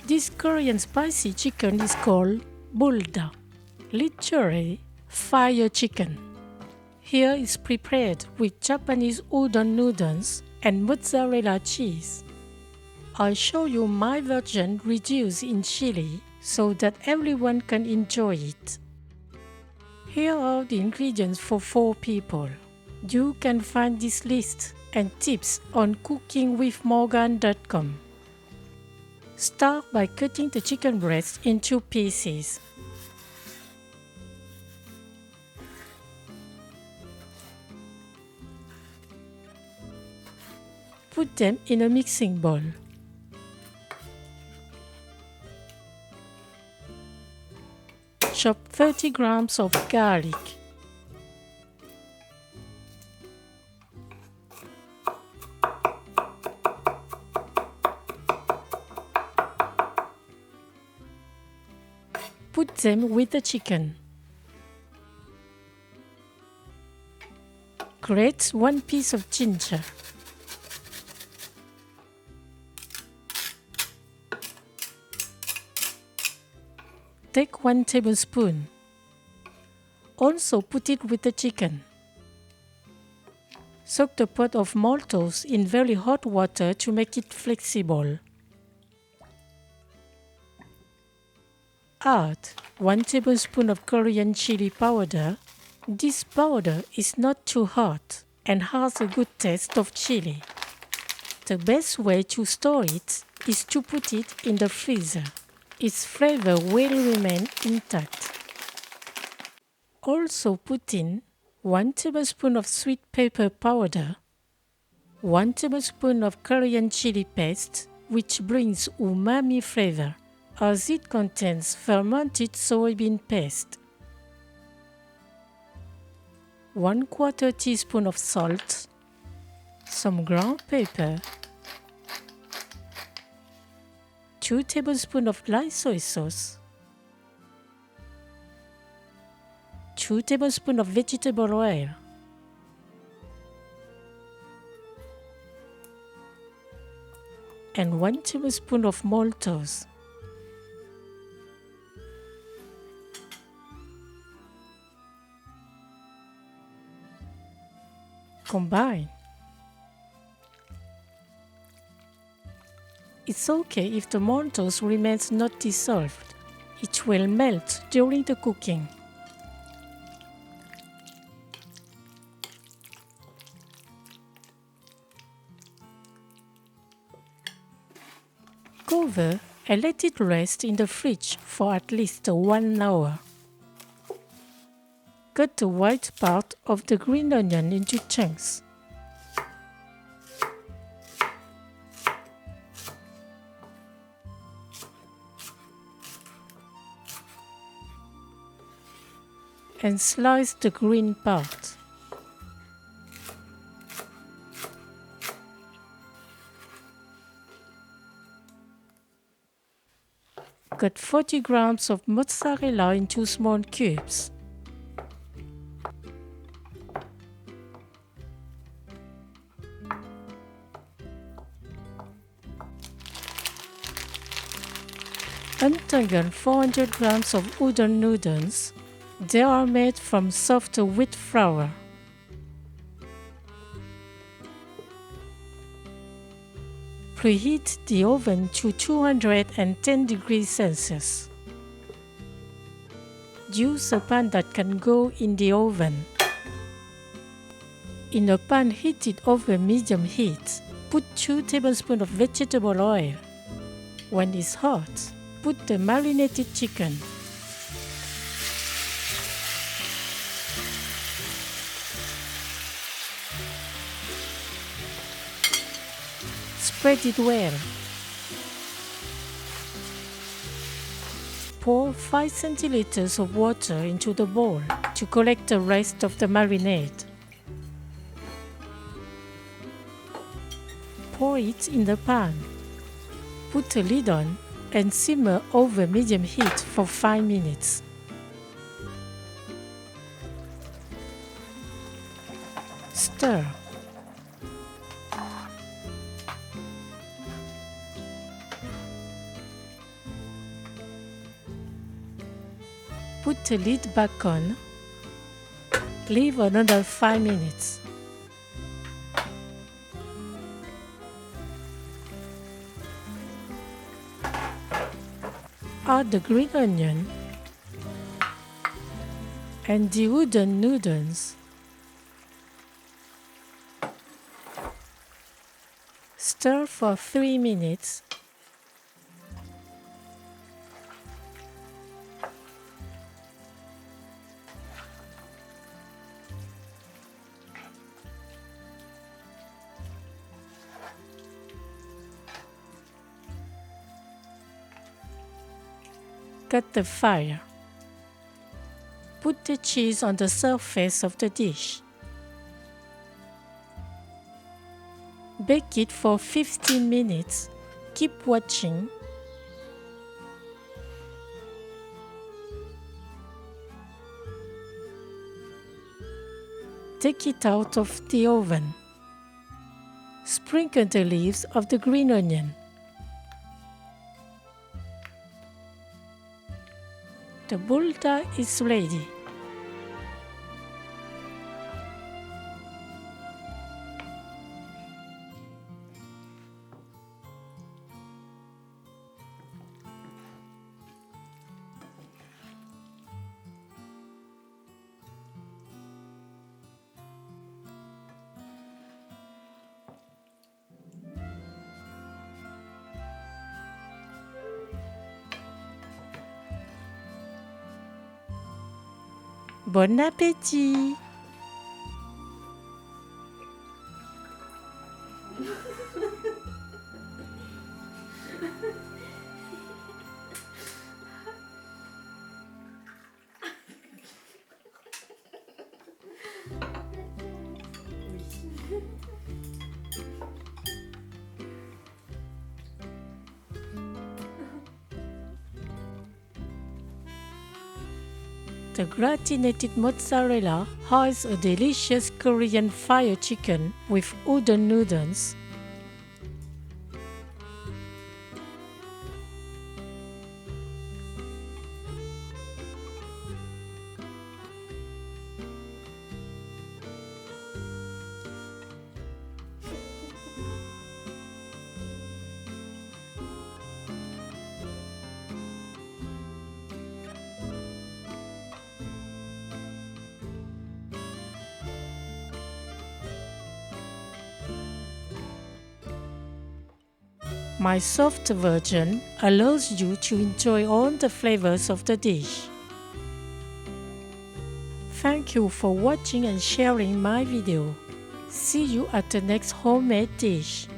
This Korean spicy chicken is called Buldak, literally fire chicken. Here is prepared with Japanese Udon noodles and mozzarella cheese. I'll show you my version reduced in chili so that everyone can enjoy it. Here are the ingredients for 4 people. You can find this list and tips on cookingwithmorgan.com. Start by cutting the chicken breast into pieces. Put them in a mixing bowl. Chop 30 grams of garlic. Put them with the chicken. Grate 1 piece of ginger. Take 1 tablespoon. Also put it with the chicken. Soak the pot of maltose in very hot water to make it flexible. Add 1 tablespoon of Korean chili powder. This powder is not too hot and has a good taste of chili. The best way to store it is to put it in the freezer. Its flavor will remain intact. Also put in 1 tablespoon of sweet pepper powder, 1 tablespoon of Korean chili paste, which brings umami flavor, as it contains fermented soybean paste, 1/4 teaspoon of salt, some ground pepper, 2 tablespoons of light soy sauce, 2 tablespoons of vegetable oil, and 1 tablespoon of maltose. Combine. It's okay if the maltose remains not dissolved. It will melt during the cooking. Cover and let it rest in the fridge for at least 1 hour. Cut the white part of the green onion into chunks. And slice the green part. Cut 40 grams of mozzarella into small cubes. Untangle 400 grams of udon noodles. They are made from soft wheat flour. Preheat the oven to 210 degrees Celsius. Use a pan that can go in the oven. In a pan heated over medium heat, put 2 tablespoons of vegetable oil. When it's hot, put the marinated chicken. Spread it well. Pour 5 centiliters of water into the bowl to collect the rest of the marinade. Pour it in the pan. Put a lid on and simmer over medium heat for 5 minutes. Stir. Put the lid back on. Leave another 5 minutes. Add the green onion and the udon noodles. Stir for 3 minutes. Cut the fire. Put the cheese on the surface of the dish. Bake it for 15 minutes. Keep watching. Take it out of the oven. Sprinkle the leaves of the green onion. The buldak is ready. Bon appétit! The gratinated mozzarella has a delicious Korean fire chicken with udon noodles. My soft version allows you to enjoy all the flavors of the dish. Thank you for watching and sharing my video. See you at the next homemade dish.